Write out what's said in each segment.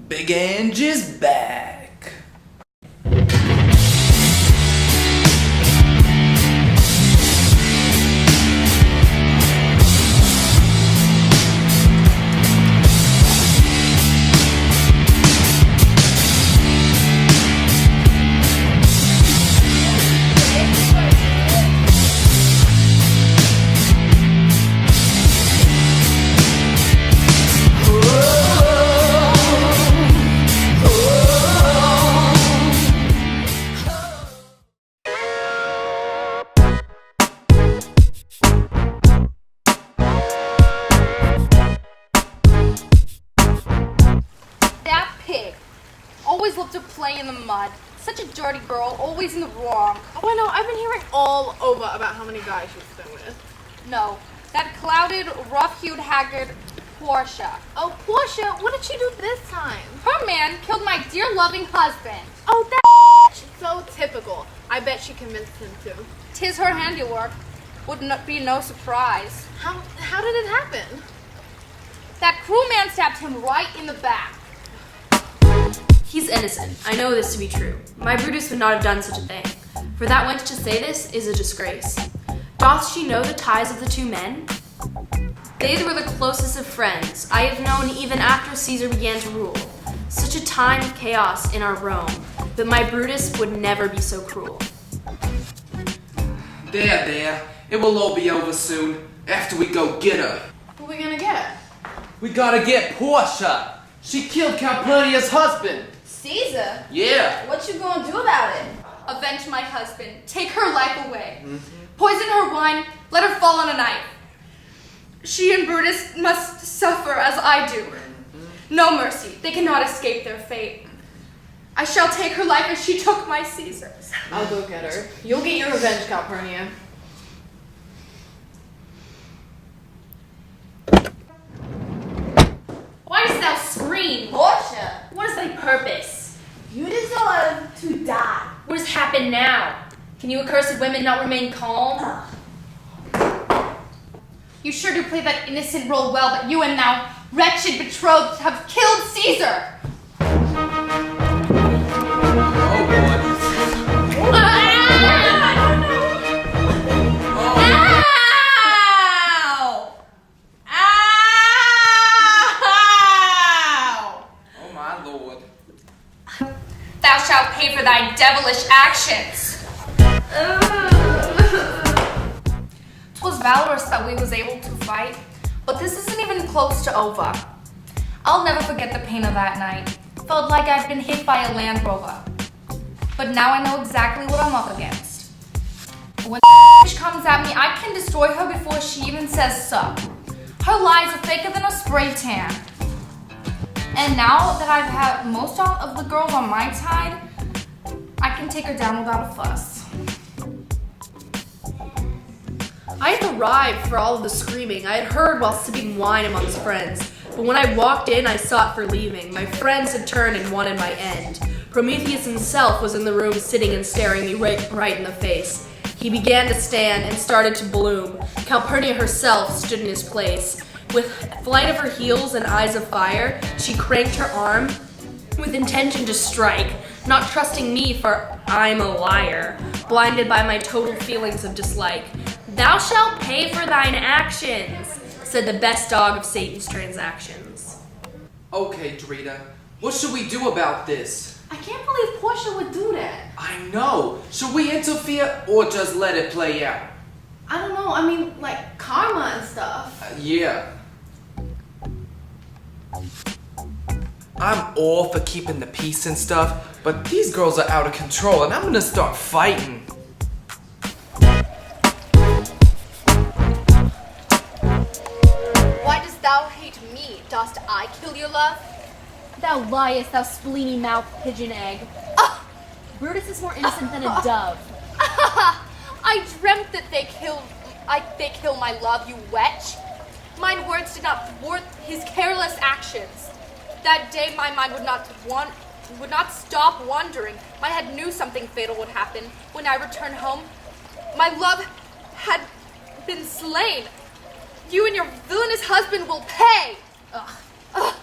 Big Angie's back. Always loved to play in the mud. Such a dirty girl, always in the wrong. Oh, I know. I've been hearing all over about how many guys she's been with. No, that clouded, rough-hued, haggard Portia. Oh, Portia, what did she do this time? Her man killed my dear loving husband. Oh, that's so typical. I bet she convinced him to. 'Tis her handiwork. Would not be no surprise. How did it happen? That cruel man stabbed him right in the back. He's innocent. I know this to be true. My Brutus would not have done such a thing. For that wench to say this is a disgrace. Doth she know the ties of the two men? They were the closest of friends I have known even after Caesar began to rule. Such a time of chaos in our Rome, but my Brutus would never be so cruel. There. It will all be over soon, after we go get her. Who are we gonna get? We gotta get Portia. She killed Calpurnia's husband. Caesar? Yeah. What you gonna do about it? Avenge my husband. Take her life away. Poison her wine. Let her fall on a knife. She and Brutus must suffer as I do. No mercy. They cannot escape their fate. I shall take her life as she took my Caesar's. I'll go get her. You'll get your revenge, Calpurnia. Why dost thou scream? Portia, What is thy purpose? you deserve to die. What has happened now? Can you accursed women not remain calm? You sure do play that innocent role well, but you and thou wretched betrothed have killed Caesar. Oh boy. Ow! Ow! Oh my lord. Thou shalt pay for thy devilish actions. 'Twas valorous that we was able to fight, but this isn't even close to over. I'll never forget the pain of that night. Felt like I'd been hit by a Land Rover. But now I know exactly what I'm up against. When the comes at me, I can destroy her before she even says sup. Her lies are faker than a spray tan. And now that I've had most of the girls on my side, I can take her down without a fuss. I had arrived for all of the screaming I had heard while sipping wine amongst friends. But when I walked in, I sought for leaving. My friends had turned and wanted my end. Prometheus himself was in the room sitting and staring me right in the face. He began to stand and started to bloom. Calpurnia herself stood in his place. With flight of her heels and eyes of fire, she cranked her arm with intention to strike, not trusting me for I'm a liar, blinded by my total feelings of dislike. Thou shalt pay for thine actions, said the best dog of Satan's transactions. Okay, Drita. What should we do about this? I can't believe Portia would do that. I know. Should we interfere or just let it play out? I don't know, I mean, like karma and stuff. Yeah. I'm all for keeping the peace and stuff, but these girls are out of control and I'm gonna start fighting. Why dost thou hate me? Dost I kill your love? Thou liest, thou spleeny mouth pigeon egg. Brutus is more innocent than a dove. I dreamt that they kill my love, you wretch. Mine words did not thwart his careless actions. That day my mind would not stop wandering. My head knew something fatal would happen. When I returned home, my love had been slain. You and your villainous husband will pay. Ugh. Ugh.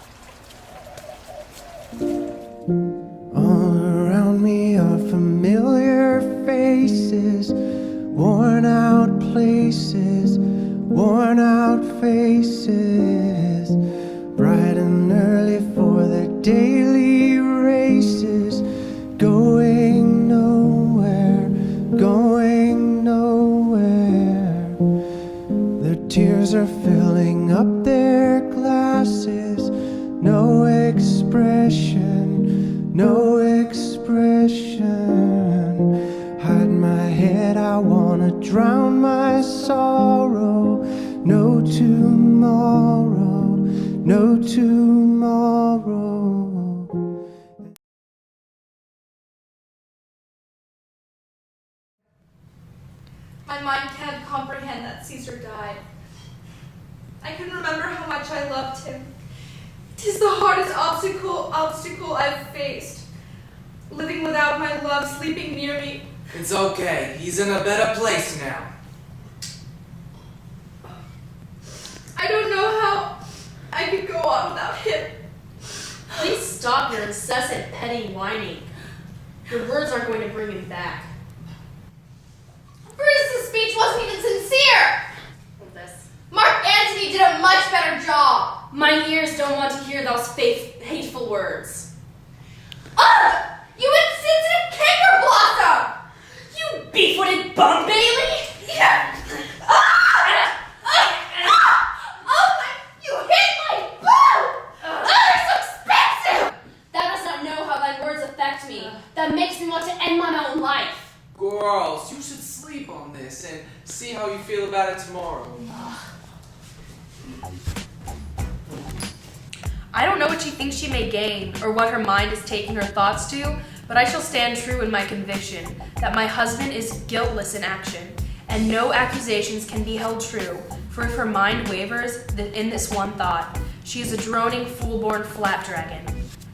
All around me are familiar faces, worn out places, worn out faces, bright and early for their daily races, going nowhere, going nowhere. Their tears are filling up their glasses, no expression, no expression. Hide my head, I wanna drown my sorrow. No tomorrow, no tomorrow. My mind can't comprehend that Caesar died. I can remember how much I loved him. It is the hardest obstacle I've faced. Living without my love, sleeping near me. It's okay. He's in a better place now. I don't know how I could go on without him. Please stop your incessant petty whining. Your words aren't going to bring him back. Brutus's speech wasn't even sincere. This. Mark Antony did a much better job. My ears don't want to hear those hateful words. Ugh! You insensitive canker blossom! You beef-footed bum Bailey! Yeah. You hit my bone! They're so expensive! Thou dost not know how thy words affect me. That makes me want to end my own life. Girls, you should sleep on this and see how you feel about it tomorrow. I don't know what she thinks she may gain, or what her mind is taking her thoughts to, but I shall stand true in my conviction that my husband is guiltless in action, and no accusations can be held true, for if her mind wavers in this one thought, she is a droning, fool-born flapdragon,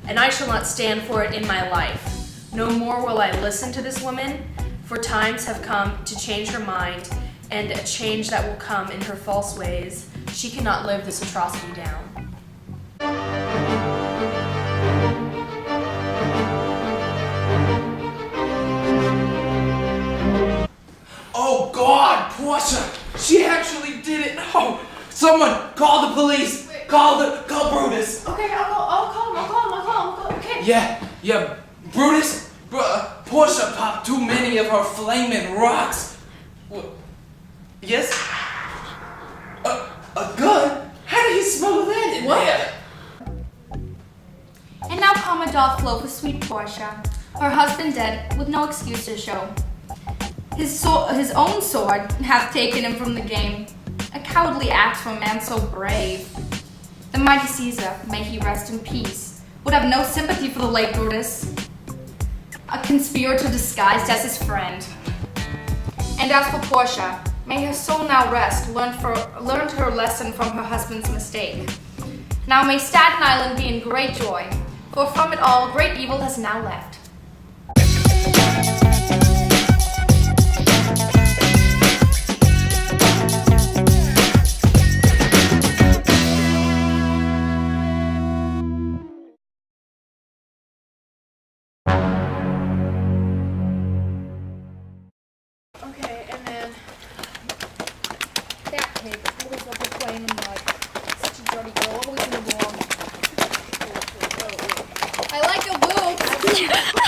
and I shall not stand for it in my life. No more will I listen to this woman, for times have come to change her mind, and a change that will come in her false ways. She cannot live this atrocity down. Oh God, Portia! She actually did it! No! Someone call the police! Call Brutus! Okay, I'll call him. Okay. Yeah, Brutus, Portia popped too many of her flaming rocks. Yes? A gun? How did he smuggle that in there? And now Commodore Flo for sweet Portia, her husband dead with no excuse to show. His own sword hath taken him from the game, a cowardly act for a man so brave. The mighty Caesar, may he rest in peace, would have no sympathy for the late Brutus, a conspirator disguised as his friend. And as for Portia, may her soul now rest, learned her lesson from her husband's mistake. Now may Staten Island be in great joy, for from it all great evil has now left. Okay, and then that pig always up with playing in mud. Such a dirty girl, always in the wrong. I like your boobs.